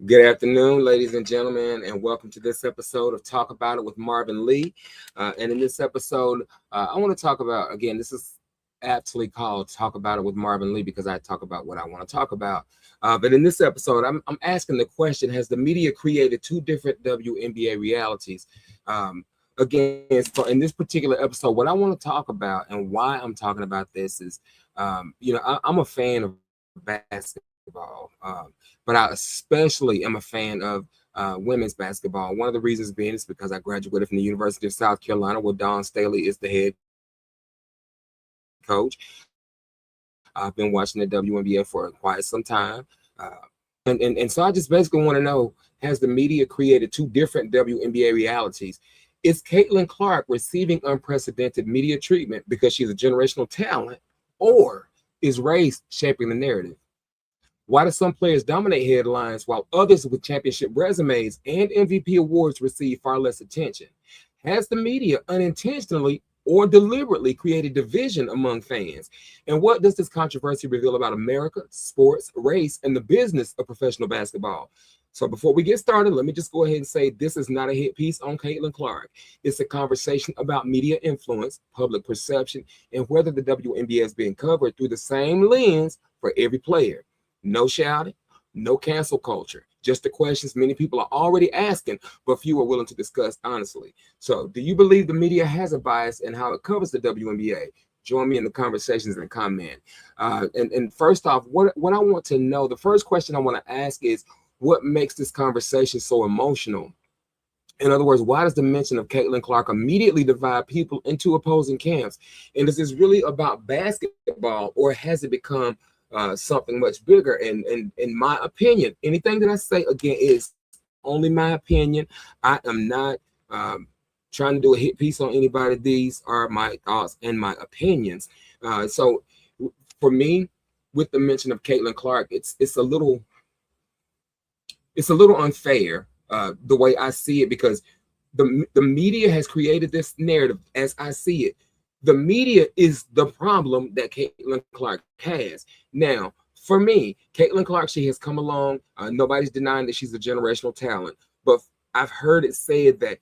Good afternoon, ladies and gentlemen, and welcome to this episode of Talk About It with Marvin Lee. And in this episode, I want to talk about, again, this is aptly called Talk About It with Marvin Lee because I talk about what I want to talk about. But in this episode, I'm asking the question, has the media created two different WNBA realities? Again, so in this particular episode, what I want to talk about and why I'm talking about this is, I'm a fan of basketball, but I especially am a fan of women's basketball. One of the reasons being is because I graduated from the University of South Carolina, where Dawn Staley is the head coach. I've been watching the WNBA for quite some time. And so I just basically want to know, has the media created two different WNBA realities? Is Caitlin Clark receiving unprecedented media treatment because she's a generational talent, or is race shaping the narrative? Why do some players dominate headlines while others with championship resumes and MVP awards receive far less attention? Has the media unintentionally or deliberately created division among fans? And what does this controversy reveal about America, sports, race, and the business of professional basketball? So before we get started, let me just go ahead and say this is not a hit piece on Caitlin Clark. It's a conversation about media influence, public perception, and whether the WNBA is being covered through the same lens for every player. No shouting, no cancel culture, just the questions many people are already asking, but few are willing to discuss honestly. So, do you believe the media has a bias in how it covers the WNBA? Join me in the conversations and comment. And first off, what I want to know, the first question I want to ask is, what makes this conversation so emotional? In other words, why does the mention of Caitlin Clark immediately divide people into opposing camps? And is this really about basketball, or has it become something much bigger? And in my opinion, anything that I say again is only my opinion. I am not trying to do a hit piece on anybody. These are my thoughts and my opinions. So for me, with the mention of Caitlin Clark, it's a little unfair the way I see it, because the media has created this narrative as I see it. The media is the problem that Caitlin Clark has. Now, for me, Caitlin Clark, she has come along. Nobody's denying that she's a generational talent, but I've heard it said that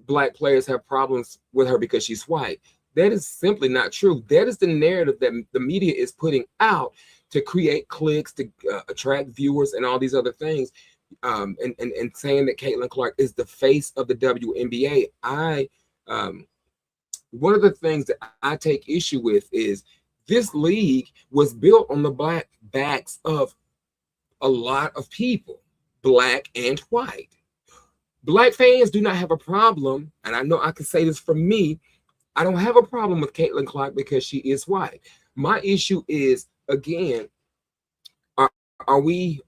Black players have problems with her because she's white. That is simply not true. That is the narrative that the media is putting out to create clicks, to attract viewers, and all these other things. And saying that Caitlin Clark is the face of the WNBA. One of the things that I take issue with is this league was built on the black backs of a lot of people, Black and white. Black fans do not have a problem, and I know I can say this for me, I don't have a problem with Caitlin Clark because she is white. My issue is, again, are we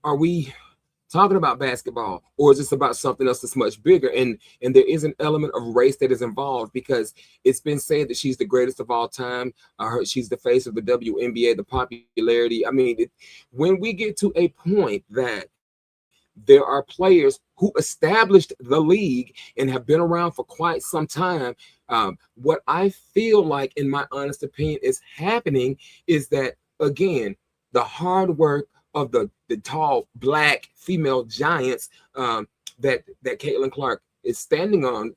talking about basketball, or is this about something else that's much bigger? And there is an element of race that is involved, because it's been said that she's the greatest of all time. She's the face of the WNBA, the popularity. I mean, when we get to a point that there are players who established the league and have been around for quite some time, what I feel like, in my honest opinion, is happening is that, again, the hard work of the tall Black female giants that Caitlin Clark is standing on,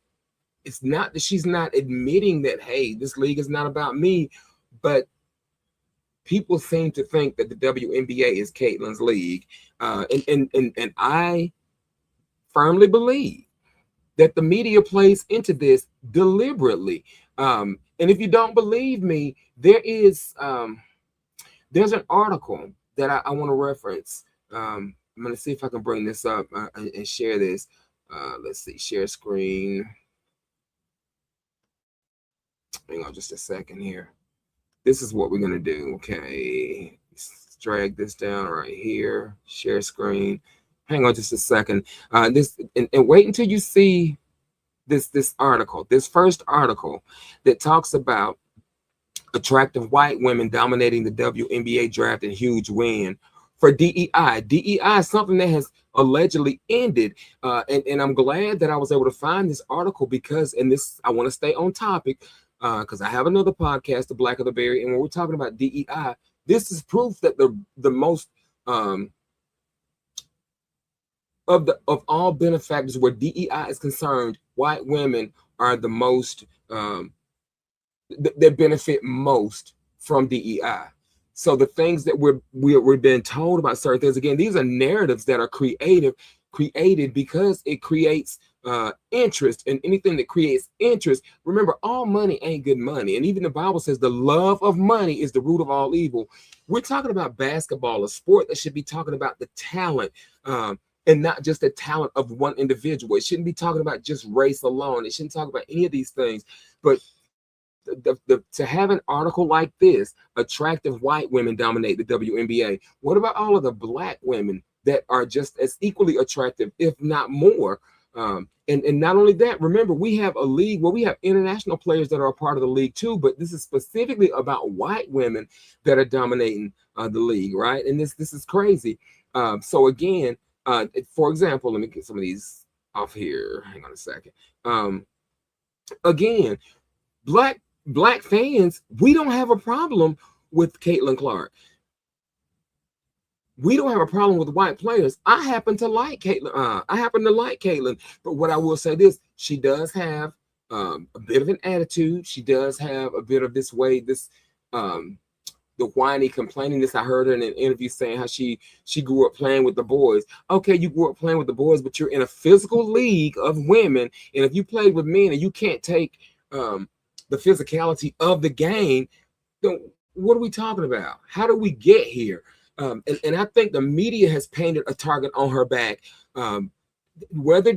it's not that she's not admitting that, hey, this league is not about me, but people seem to think that the WNBA is Caitlin's league, and I firmly believe that the media plays into this deliberately. And if you don't believe me, there's an article that I want to reference. I'm going to see if I can bring this up and share this. Let's see, share screen. Hang on just a second here. This is what we're going to do. Okay, let's drag this down right here. Share screen. Hang on just a second. And wait until you see this article, this first article that talks about attractive white women dominating the WNBA draft and huge win for DEI. DEI is something that has allegedly ended. And I'm glad that I was able to find this article, because, and this, I want to stay on topic, because I have another podcast, The Black of the Berry, and when we're talking about DEI, this is proof that the most of all benefactors where DEI is concerned, white women are the most that benefit most from DEI. So the things that we're being told about certain things, again, these are narratives that are created because it creates interest, and anything that creates interest. Remember, all money ain't good money, and even the Bible says the love of money is the root of all evil. We're talking about basketball, a sport that should be talking about the talent. And not just the talent of one individual. It shouldn't be talking about just race alone. It shouldn't talk about any of these things. But to have an article like this, attractive white women dominate the WNBA. What about all of the black women that are just as equally attractive, if not more? And not only that, remember, we have a league where we have international players that are a part of the league too, but this is specifically about white women that are dominating the league, right? And this is crazy. So again, for example, let me get some of these off here. Hang on a second. Again, black fans, we don't have a problem with Caitlin Clark. We don't have a problem with white players. I happen to like Caitlin. But what I will say this, she does have a bit of an attitude. She does have a bit of this way, the whiny complainingness. I heard her in an interview saying how she grew up playing with the boys. Okay, you grew up playing with the boys, but you're in a physical league of women. And if you played with men and you can't take the physicality of the game, then what are we talking about? How do we get here? And I think the media has painted a target on her back. Whether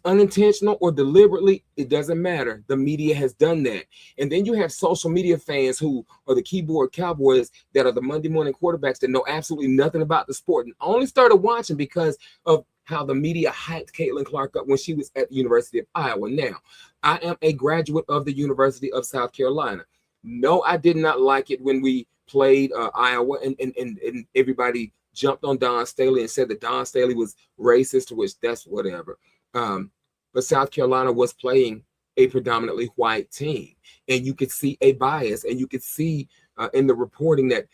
unintentional or deliberately, it doesn't matter. The media has done that. And then you have social media fans who are the keyboard cowboys that are the Monday morning quarterbacks that know absolutely nothing about the sport and only started watching because of how the media hyped Caitlin Clark up when she was at the University of Iowa. Now, I am a graduate of the University of South Carolina. No, I did not like it when we played Iowa and everybody jumped on Don Staley and said that Don Staley was racist, which that's whatever. But South Carolina was playing a predominantly white team, and you could see a bias, and you could see in the reporting that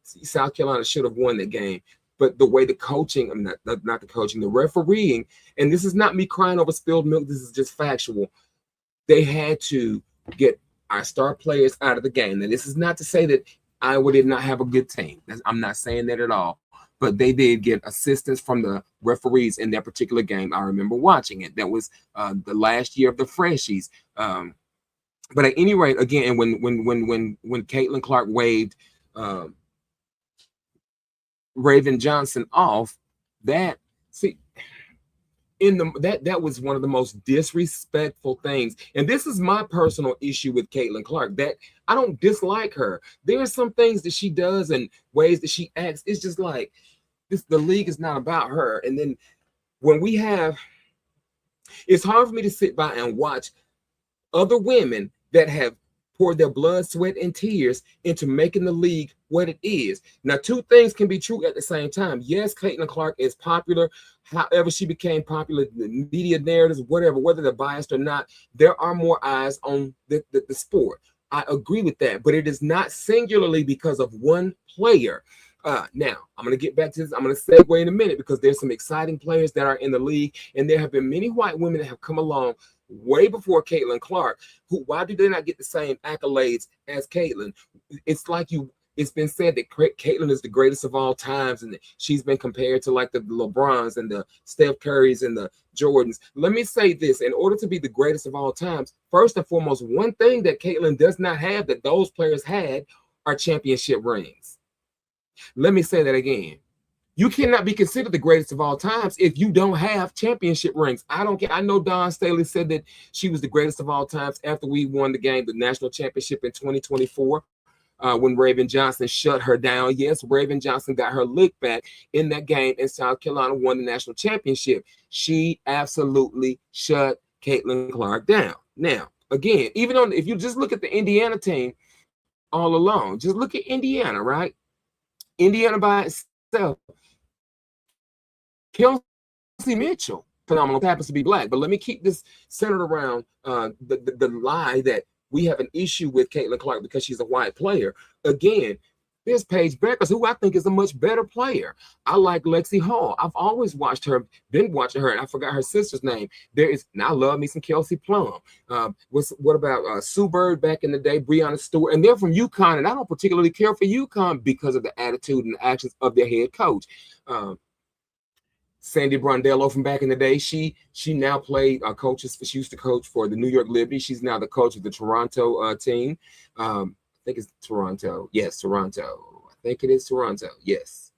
South Carolina should have won the game. But the way the coaching, not the coaching, the refereeing, and this is not me crying over spilled milk, this is just factual. They had to get our star players out of the game. Now, this is not to say that Iowa did not have a good team. I'm not saying that at all. But they did get assistance from the referees in that particular game. I remember watching it. That was the last year of the Freshies. But at any rate, again, when Caitlin Clark waved Raven Johnson off, that was one of the most disrespectful things. And this is my personal issue with Caitlin Clark, that I don't dislike her. There are some things that she does and ways that she acts. It's just like the league is not about her. And then when it's hard for me to sit by and watch other women that have poured their blood, sweat, and tears into making the league what it is. Now, two things can be true at the same time. Yes, Caitlin Clark is popular. However she became popular, the media narratives, whatever, whether they're biased or not, there are more eyes on the sport. I agree with that, but it is not singularly because of one player. Now, I'm going to get back to this. I'm going to segue in a minute because there's some exciting players that are in the league, and there have been many white women that have come along way before Caitlin Clark. Why do they not get the same accolades as Caitlin? It's been said that Caitlin is the greatest of all times, and she's been compared to like the LeBrons and the Steph Currys and the Jordans. Let me say this: in order to be the greatest of all times, first and foremost, one thing that Caitlin does not have that those players had are championship rings. Let me say that again. You cannot be considered the greatest of all times if you don't have championship rings. I don't care. I know Don Staley said that she was the greatest of all times after we won the national championship in 2024. When Raven Johnson shut her down. Yes, Raven Johnson got her lick back in that game, and South Carolina won the national championship. She absolutely shut Caitlin Clark down. Now, again, if you just look at the Indiana team all alone, just look at Indiana, right? Indiana by itself. Kelsey Mitchell, phenomenal, happens to be black. But let me keep this centered around the lie that we have an issue with Caitlin Clark because she's a white player. Again, There's Paige Beckers, who I think is a much better player. I like Lexi Hall. I've always watched her, been watching her, and I forgot her sister's name. There is, now I love me some Kelsey Plum. What about Sue Bird back in the day, Breonna Stewart, and they're from UConn, and I don't particularly care for UConn because of the attitude and the actions of their head coach. Sandy Brondello from back in the day. She now played coaches. She used to coach for the New York Liberty. She's now the coach of the Toronto team. I think it's Toronto. Yes, Toronto. I think it is Toronto. Yes.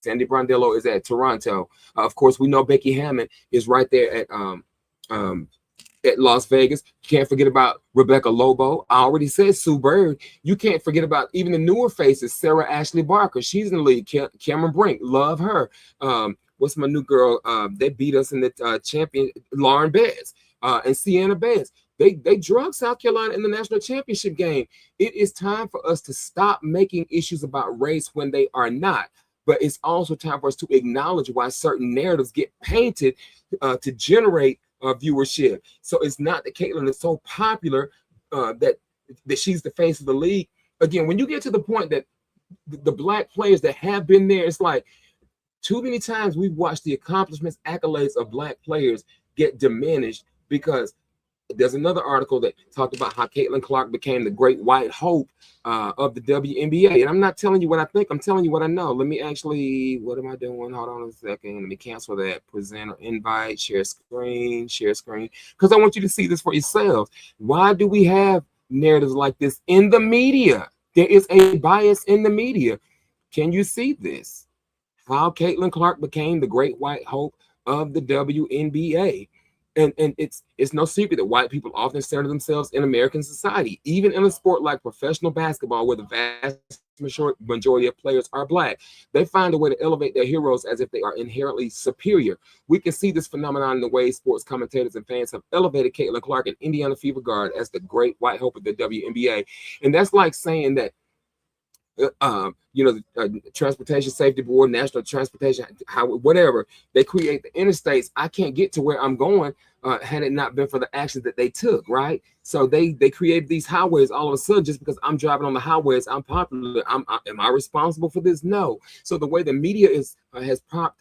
Sandy Brondello is at Toronto. Of course, we know Becky Hammond is right there at Las Vegas. You can't forget about Rebecca Lobo. I already said Sue Bird. You can't forget about even the newer faces, Sarah Ashley Barker. She's in the league. Cameron Brink, love her. What's my new girl? They beat us in the champion, Lauren Betts and Sienna Betts. They drug South Carolina in the national championship game. It is time for us to stop making issues about race when they are not. But it's also time for us to acknowledge why certain narratives get painted to generate viewership. So it's not that Caitlin is so popular that she's the face of the league. Again, when you get to the point that the Black players that have been there, it's like too many times we've watched the accomplishments, accolades of Black players get diminished because there's another article that talked about how Caitlin Clark became the great white hope of the WNBA. And I'm not telling you what I think. I'm telling you what I know. Let me actually, what am I doing? Hold on a second. Let me cancel that. Present or invite, share screen, because I want you to see this for yourselves. Why do we have narratives like this in the media? There is a bias in the media. Can you see this? How Caitlin Clark became the great white hope of the WNBA. And it's no secret that white people often center themselves in American society, even in a sport like professional basketball, where the vast majority of players are Black. They find a way to elevate their heroes as if they are inherently superior. We can see this phenomenon in the way sports commentators and fans have elevated Caitlin Clark and Indiana Fever Guard as the great white hope of the WNBA. And that's like saying that Transportation Safety Board, National Transportation, whatever, they create the interstates. I can't get to where I'm going had it not been for the actions that they took, right? So they created these highways all of a sudden just because I'm driving on the highways, I'm popular. Am I responsible for this? No. So the way the media has propped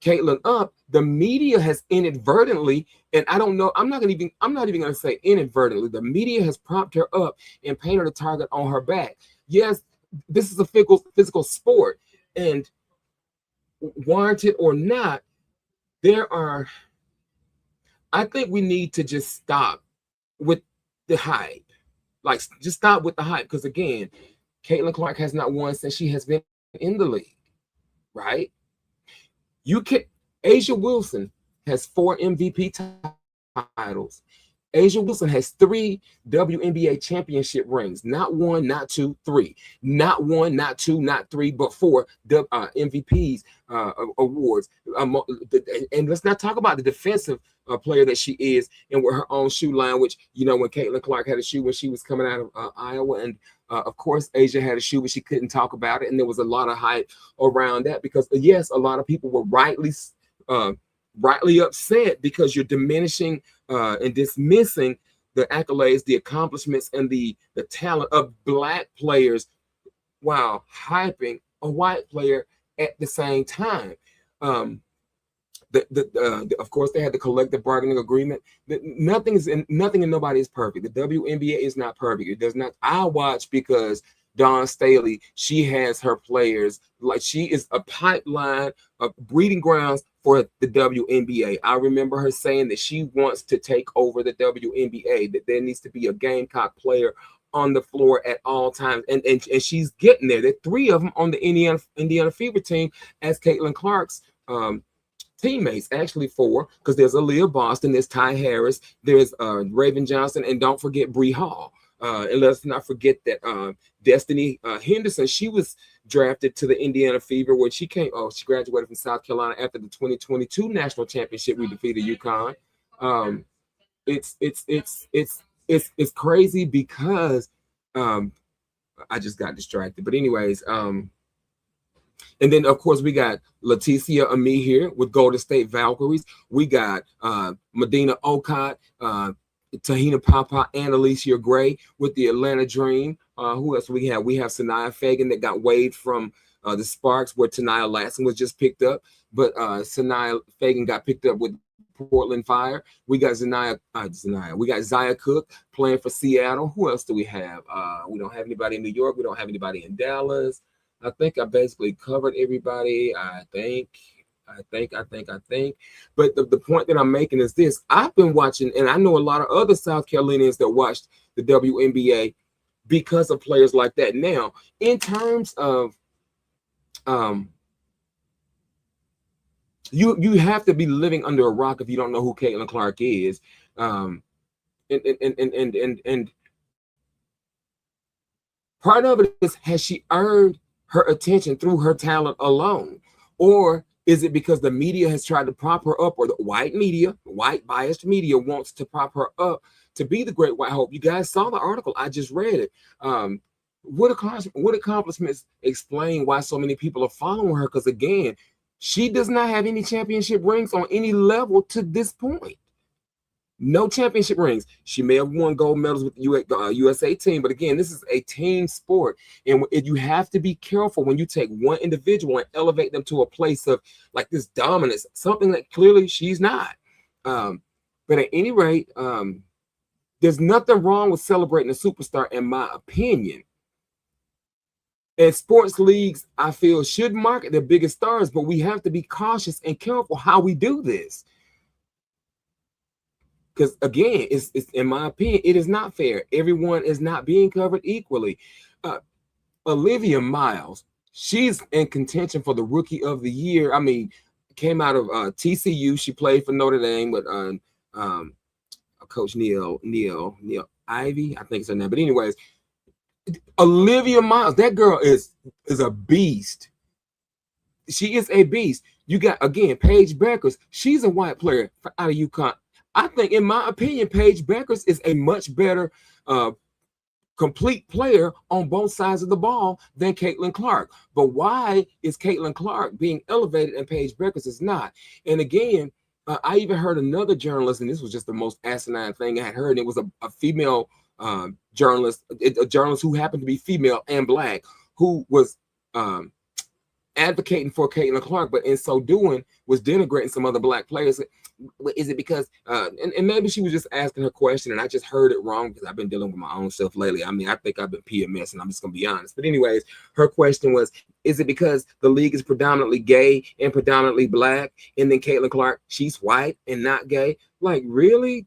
Caitlin up, the media has inadvertently, and I don't know, I'm not even going to say inadvertently, the media has propped her up and painted a target on her back. Yes, this is a physical sport, and warranted or not, I think we need to just stop with the hype. Like, just stop with the hype, because again, Caitlin Clark has not won since she has been in the league, right? Asia Wilson has 4 MVP titles. Asia Wilson has 3 WNBA championship rings. Not 1, not 2, 3. Not 1, not 2, not 3, but 4 MVPs awards. And let's not talk about the defensive player that she is, and with her own shoe line, which, when Caitlin Clark had a shoe when she was coming out of Iowa, and of course, Asia had a shoe, but she couldn't talk about it. And there was a lot of hype around that because, yes, a lot of people were rightly upset because you're diminishing and dismissing the accolades, the accomplishments, and the talent of Black players while hyping a white player at the same time. Of course, they had the collective bargaining agreement. Nothing and nobody is perfect. The WNBA is not perfect. It does not. I watch because Dawn Staley, she has her players, like she is a pipeline of breeding grounds for the WNBA. I remember her saying that she wants to take over the WNBA, that there needs to be a Gamecock player on the floor at all times. And she's getting there. There are 3 of them on the Indiana Fever team as Caitlin Clark's teammates, actually 4, because there's Aaliyah Boston, there's Ty Harris, there's Raven Johnson, and don't forget Bree Hall. And let's not forget that Destiny Henderson, she was drafted to the Indiana Fever when she graduated from South Carolina after the 2022 national championship. We defeated UConn. It's crazy because I just got distracted. But anyways, and then, of course, we got Leticia Ami here with Golden State Valkyries. We got Medina Okot, Tahina Papa, and Alicia Gray with the Atlanta Dream. Who else we have? We have Sanaya Fagan that got waived from the Sparks, where Tanaya Latson was just picked up, but Sanaya Fagan got picked up with Portland Fire. We got we got Zaya Cook playing for Seattle. Who else do we have? We don't have anybody in New York. We don't have anybody in Dallas. I think I basically covered everybody. I think. But the point that I'm making is this: I've been watching, and I know a lot of other South Carolinians that watched the WNBA because of players like that. Now, in terms of you have to be living under a rock if you don't know who Caitlin Clark is. And part of it is, has she earned her attention through her talent alone? Or is it because the media has tried to prop her up, or the white media, white biased media, wants to prop her up to be the great white hope? You guys saw the article. I just read it. What accomplishments explain why so many people are following her? Because again, she does not have any championship rings on any level to this point. No championship rings. She may have won gold medals with the USA team, but again, this is a team sport, and you have to be careful when you take one individual and elevate them to a place of like this dominance, something that clearly she's not. But at any rate, there's nothing wrong with celebrating a superstar, in my opinion. And sports leagues, I feel, should market their biggest stars, but we have to be cautious and careful how we do this. Because again, it's in my opinion, it is not fair. Everyone is not being covered equally. Olivia Miles, she's in contention for the Rookie of the Year. I mean, came out of TCU. She played for Notre Dame with Coach Neil Ivy, I think it's her name. But anyways, Olivia Miles, that girl is a beast. She is a beast. You got, again, Paige Beckers. She's a white player out of UConn. I think, in my opinion, Paige Beckers is a much better complete player on both sides of the ball than Caitlin Clark. But why is Caitlin Clark being elevated and Paige Beckers is not? And again, I even heard another journalist, and this was just the most asinine thing I had heard. And it was a female journalist, a journalist who happened to be female and black, who was advocating for Caitlin Clark, but in so doing was denigrating some other black players. Is it because and maybe she was just asking her question and I just heard it wrong because I've been dealing with my own stuff lately. I mean, I think I've been PMS, and I'm just gonna be honest. But anyways, her question was, is it because the league is predominantly gay and predominantly black, and then Caitlin Clark, she's white and not gay? Like, really?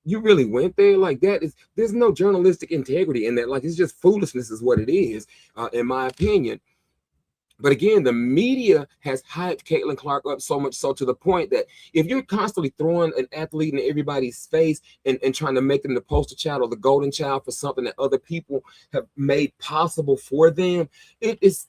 You really went there? Like, there's no journalistic integrity in that. Like, it's just foolishness is what it is, in my opinion. But again, the media has hyped Caitlin Clark up so much so to the point that if you're constantly throwing an athlete in everybody's face and trying to make them the poster child or the golden child for something that other people have made possible for them, it is,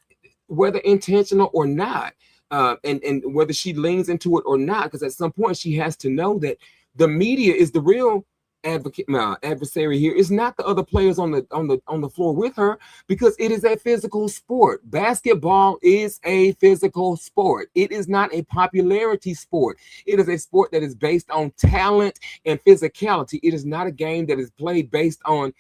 whether intentional or not, and whether she leans into it or not, because at some point she has to know that the media is the real adversary here. Is not the other players on the floor with her, because it is a physical sport. Basketball is a physical sport. It is not a popularity sport. It is a sport that is based on talent and physicality. It is not a game that is played based on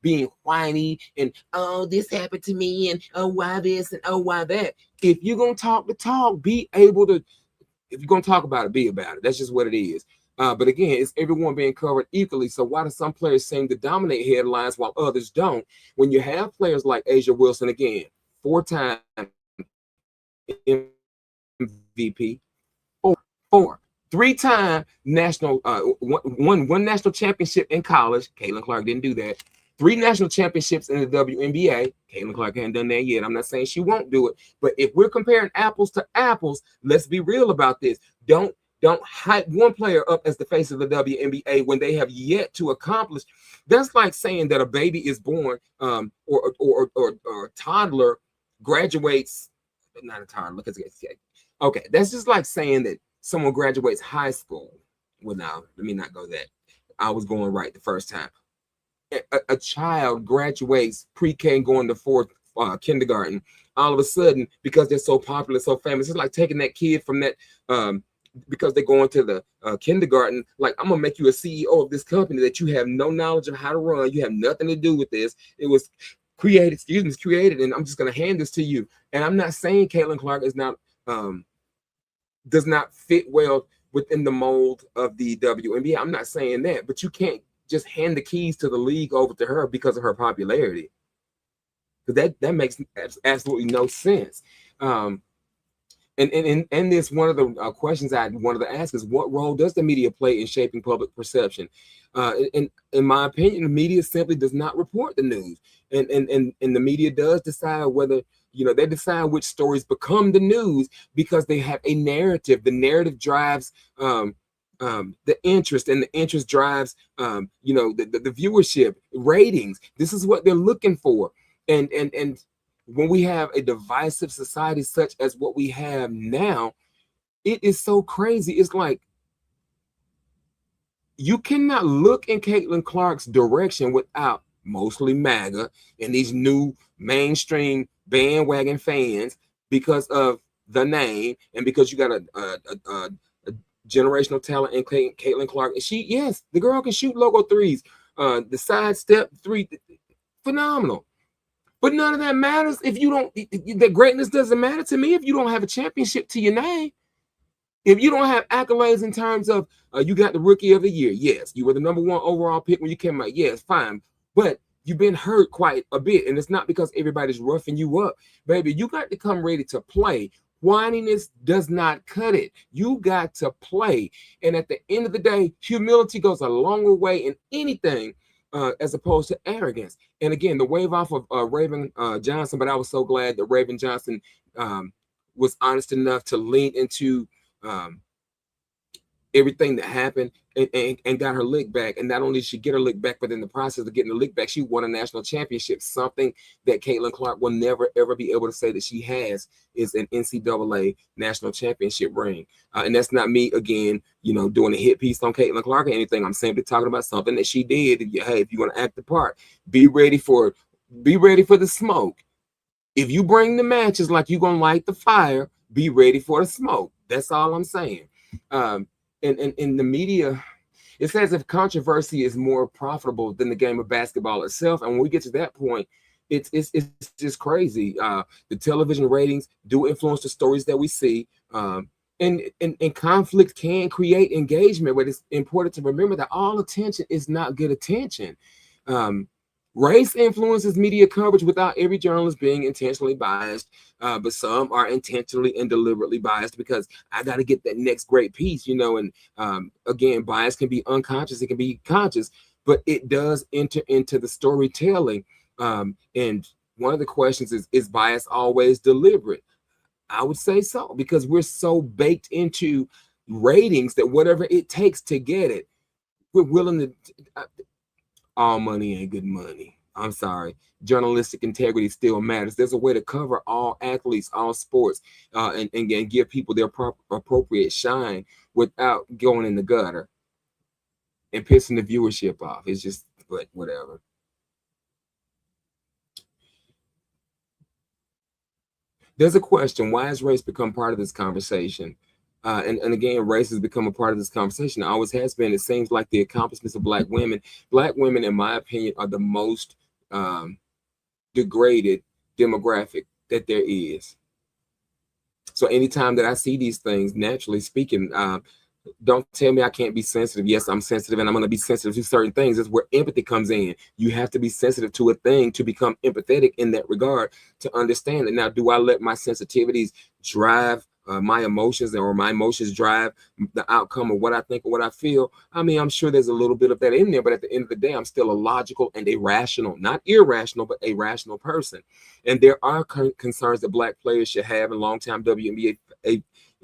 being whiny and, oh, this happened to me, and oh, why this, and oh, why that. If you're gonna talk the talk, be able to. If you're gonna talk about it, be about it. That's just what it is. But again, it's everyone being covered equally. So why do some players seem to dominate headlines while others don't? When you have players like Asia Wilson, again, 4-time MVP, 3-time national, one national championship in college. Caitlin Clark didn't do that. 3 national championships in the WNBA. Caitlin Clark hasn't done that yet. I'm not saying she won't do it, but if we're comparing apples to apples, let's be real about this. Don't hype one player up as the face of the WNBA when they have yet to accomplish. That's like saying that a baby is born, or a toddler graduates. Not a toddler. Okay, that's just like saying that someone graduates high school. Well, now let me not go that. I was going right the first time. A child graduates pre-K and going to 4th kindergarten. All of a sudden, because they're so popular, so famous, it's like taking that kid from that because they go into the kindergarten, like, I'm gonna make you a CEO of this company that you have no knowledge of how to run. You have nothing to do with this. It was created, and I'm just gonna hand this to you. And I'm not saying Caitlin Clark is not does not fit well within the mold of the WNBA. I'm not saying that, but you can't just hand the keys to the league over to her because of her popularity. Because that makes absolutely no sense. And this, one of the questions I wanted to ask is, what role does the media play in shaping public perception? In my opinion, the media simply does not report the news, and the media does decide whether, they decide which stories become the news because they have a narrative. The narrative drives the interest, and the interest drives the viewership ratings. This is what they're looking for, and when we have a divisive society such as what we have now, it is so crazy. It's like, you cannot look in Caitlin Clark's direction without mostly MAGA and these new mainstream bandwagon fans because of the name, and because you got a generational talent in Caitlin Clark. And yes, the girl can shoot logo threes, the side step three, phenomenal. But none of that matters if you don't. The greatness doesn't matter to me if you don't have a championship to your name. If you don't have accolades in terms of you got the rookie of the year, yes, you were the #1 overall pick when you came out, yes, fine. But you've been hurt quite a bit, and it's not because everybody's roughing you up, baby. You got to come ready to play. Whininess does not cut it. You got to play, and at the end of the day, humility goes a longer way in anything. As opposed to arrogance. And again, the wave off of Raven Johnson, but I was so glad that Raven Johnson was honest enough to lean into everything that happened and got her lick back. And not only did she get her lick back, but in the process of getting the lick back, she won a national championship. Something that Caitlin Clark will never, ever be able to say that she has is an NCAA national championship ring. And that's not me, again, doing a hit piece on Caitlin Clark or anything. I'm simply talking about something that she did. Hey, if you want to act the part, be ready for the smoke. If you bring the matches like you're going to light the fire, be ready for the smoke. That's all I'm saying. In the media, it's as if controversy is more profitable than the game of basketball itself. And when we get to that point, it's just crazy. The television ratings do influence the stories that we see. And conflict can create engagement, but it's important to remember that all attention is not good attention. Race influences media coverage without every journalist being intentionally biased, but some are intentionally and deliberately biased because I got to get that next great piece, and again, bias can be unconscious, it can be conscious, but it does enter into the storytelling. And one of the questions is bias always deliberate? I would say so, because we're so baked into ratings that whatever it takes to get it, we're willing to. All money ain't good money. I'm sorry. Journalistic integrity still matters. There's a way to cover all athletes, all sports, and give people their appropriate shine without going in the gutter and pissing the viewership off. It's just, but whatever. There's a question: why has race become part of this conversation? And again, race has become a part of this conversation. It always has been. It seems like the accomplishments of Black women, in my opinion, are the most degraded demographic that there is. So anytime that I see these things, naturally speaking, don't tell me I can't be sensitive. Yes, I'm sensitive, and I'm going to be sensitive to certain things. That's where empathy comes in. You have to be sensitive to a thing to become empathetic in that regard, to understand it. Now, do I let my sensitivities drive my emotions, or my emotions drive the outcome of what I think or what I feel? I mean, I'm sure there's a little bit of that in there, but at the end of the day, I'm still a logical and a rational, not irrational, but a rational person. And there are concerns that Black players should have, and longtime WNBA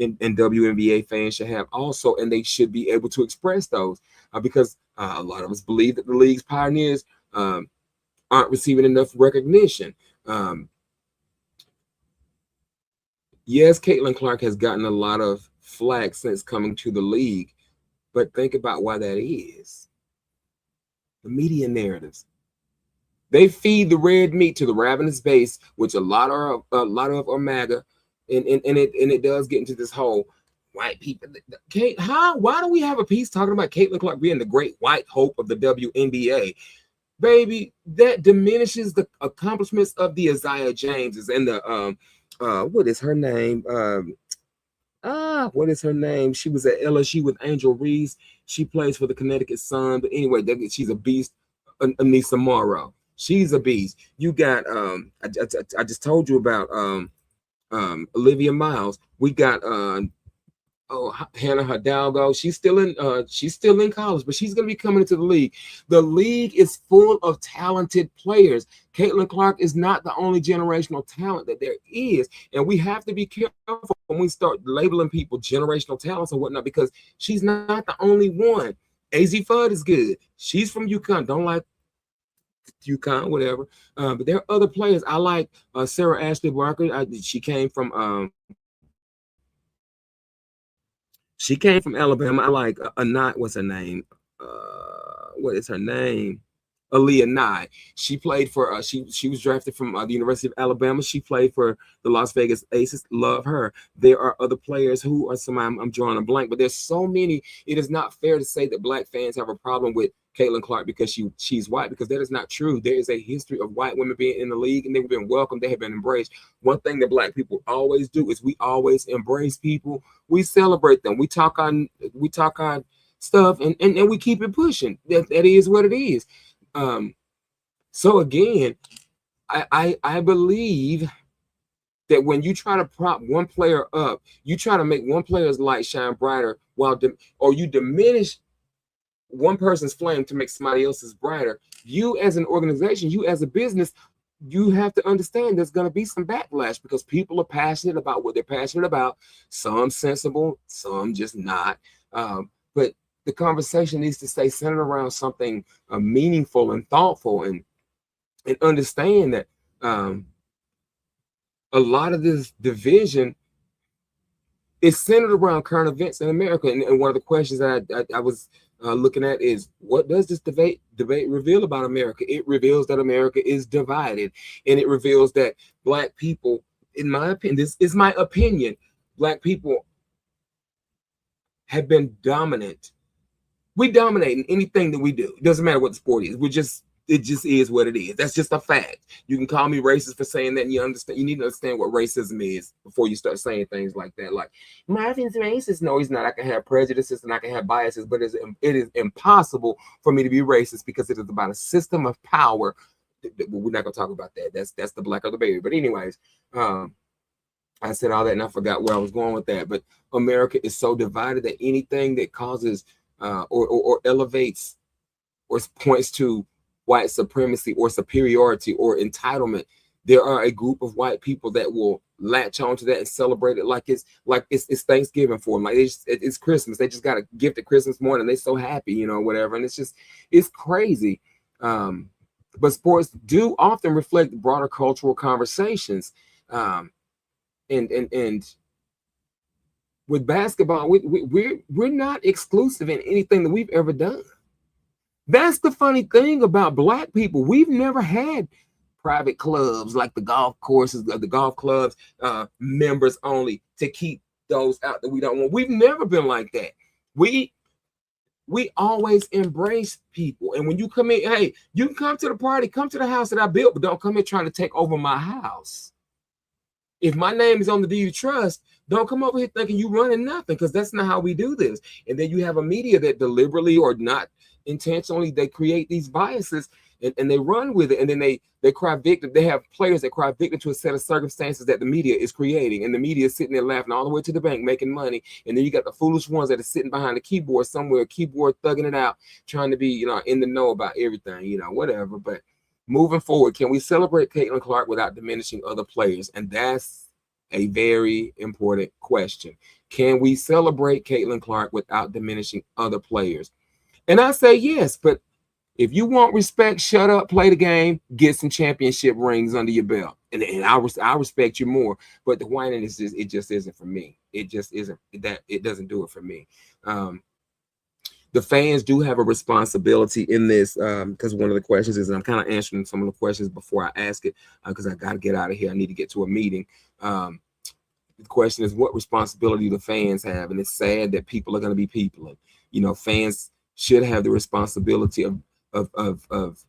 and WNBA fans should have also, and they should be able to express those because a lot of us believe that the league's pioneers aren't receiving enough recognition. Yes, Caitlin Clark has gotten a lot of flack since coming to the league, but think about why that is. The media narratives. They feed the red meat to the ravenous base, which a lot of are MAGA, and it does get into this whole white people. Kate, why do we have a piece talking about Caitlin Clark being the great white hope of the WNBA? Baby, that diminishes the accomplishments of the Isaiah Jameses and the what is her name? What is her name? She was at LSU with Angel Reese. She plays for the Connecticut Sun. But anyway, she's a beast. Anissa Morrow. She's a beast. You got I just told you about Olivia Miles. We got Hannah Hidalgo. She's still in college, but she's going to be coming into the league. The league is full of talented players. Caitlin Clark is not the only generational talent that there is, and we have to be careful when we start labeling people generational talents or whatnot, because she's not the only one. AZ Fudd is good. She's from UConn. Don't like UConn, whatever. But there are other players. I like Sarah Ashley Barker. She came from Alabama. I like Anat. What's her name? What is her name? Aaliyah Nye. She played for. She was drafted from the University of Alabama. She played for the Las Vegas Aces. Love her. There are other players who are some. I'm drawing a blank, but there's so many. It is not fair to say that Black fans have a problem with Caitlin Clark because she's white, because that is not true. There is a history of white women being in the league, and they've been welcomed. They have been embraced. One thing that Black people always do is we always embrace people. We celebrate them. We talk on stuff, and we keep it pushing. That is what it is. So again, I believe that when you try to prop one player up, you try to make one player's light shine brighter, or you diminish one person's flame to make somebody else's brighter. You as an organization, you as a business, you have to understand there's going to be some backlash, because people are passionate about what they're passionate about. Some sensible, some just not. But the conversation needs to stay centered around something meaningful and thoughtful, and understand that a lot of this division is centered around current events in America. And one of the questions that I was looking at is, what does this debate reveal about America? It reveals that America is divided, and it reveals that Black people, in my opinion, this is my opinion, Black people have been dominant. We dominate in anything that we do. It doesn't matter what the sport is. It just is what it is. That's just a fact. You can call me racist for saying that, and you need to understand what racism is before you start saying things like that. Like, Marvin's racist. No, he's not. I can have prejudices and I can have biases, but it is impossible for me to be racist, because it is about a system of power. We're not gonna talk about that. That's the black or the baby. But anyways, I said all that and I forgot where I was going with that. But America is so divided that anything that causes or elevates or points to white supremacy or superiority or entitlement, there are a group of white people that will latch onto that and celebrate it like it's Thanksgiving for them, like it's Christmas. They just got a gift at Christmas morning. They're so happy, whatever. And it's crazy. But sports do often reflect broader cultural conversations. And with basketball, we're not exclusive in anything that we've ever done. That's the funny thing about Black people. We've never had private clubs like the golf courses, the golf clubs, members only, to keep those out that we don't want. We've never been like that. We always embrace people. And when you come in, hey, you can come to the party, come to the house that I built, but don't come in trying to take over my house. If my name is on the deed of trust, don't come over here thinking you running nothing, because that's not how we do this. And then you have a media that deliberately or not intentionally, they create these biases and they run with it. And then they cry victim. They have players that cry victim to a set of circumstances that the media is creating. And the media is sitting there laughing all the way to the bank, making money. And then you got the foolish ones that are sitting behind the keyboard somewhere, thugging it out, trying to be, in the know about everything, whatever. But moving forward, can we celebrate Caitlin Clark without diminishing other players? And that's a very important question. Can we celebrate Caitlin Clark without diminishing other players? And I say yes, but if you want respect, shut up, play the game, get some championship rings under your belt, and I'll respect you more. But the whining is it just isn't for me. It just isn't that. It doesn't do it for me. The fans do have a responsibility in this, because one of the questions is, and I'm kind of answering some of the questions before I ask it, because I got to get out of here. I need to get to a meeting. The question is, what responsibility do the fans have? And it's sad that people are going to be people. And, fans should have the responsibility of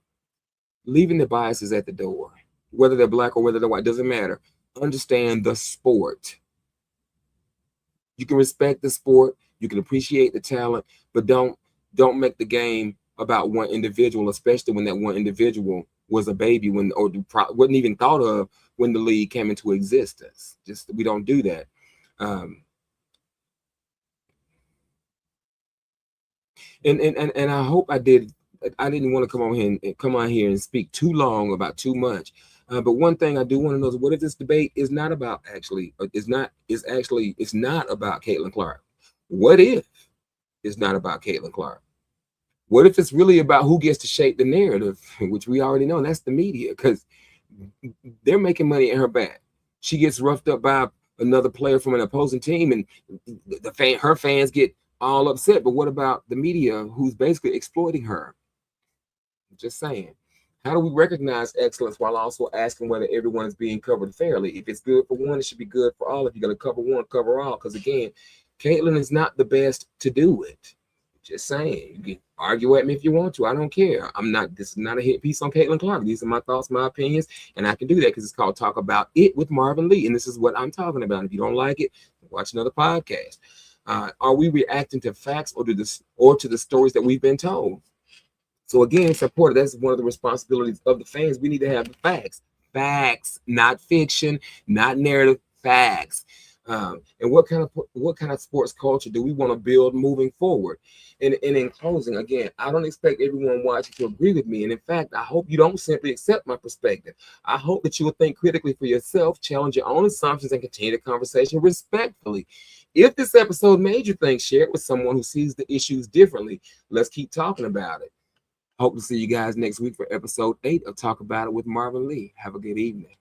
leaving their biases at the door, whether they're black or whether they're white, doesn't matter. Understand the sport. You can respect the sport, you can appreciate the talent, but don't make the game about one individual, especially when that one individual was a baby or wasn't even thought of when the league came into existence. Just, we don't do that. And I hope I didn't want to come on here and speak too long about too much. But one thing I do want to know is, what if this debate is not about it's not about Caitlin Clark? What if it's not about Caitlin Clark? What if it's really about who gets to shape the narrative, which we already know, and that's the media, because they're making money at her back. She gets roughed up by another player from an opposing team, and her fans get all upset. But what about the media, who's basically exploiting her? Just saying. How do we recognize excellence while also asking whether everyone is being covered fairly? If it's good for one, it should be good for all. If you're going to cover one, cover all. Because again, Caitlin is not the best to do it. Just saying. You can argue at me if you want to. I don't care. This is not a hit piece on Caitlin Clark. These are my thoughts, my opinions, and I can do that because it's called Talk About It with Marvin Lee. And this is what I'm talking about. If you don't like it, watch another podcast. Are we reacting to facts or to the stories that we've been told? So again, it's important. That's one of the responsibilities of the fans. We need to have the facts, not fiction, not narrative, facts. And what kind of sports culture do we want to build moving forward? And in closing, again, I don't expect everyone watching to agree with me. And in fact, I hope you don't simply accept my perspective. I hope that you will think critically for yourself, challenge your own assumptions, and continue the conversation respectfully. If this episode made you think, share it with someone who sees the issues differently. Let's keep talking about it. Hope to see you guys next week for episode 8 of Talk About It with Marvin Lee. Have a good evening.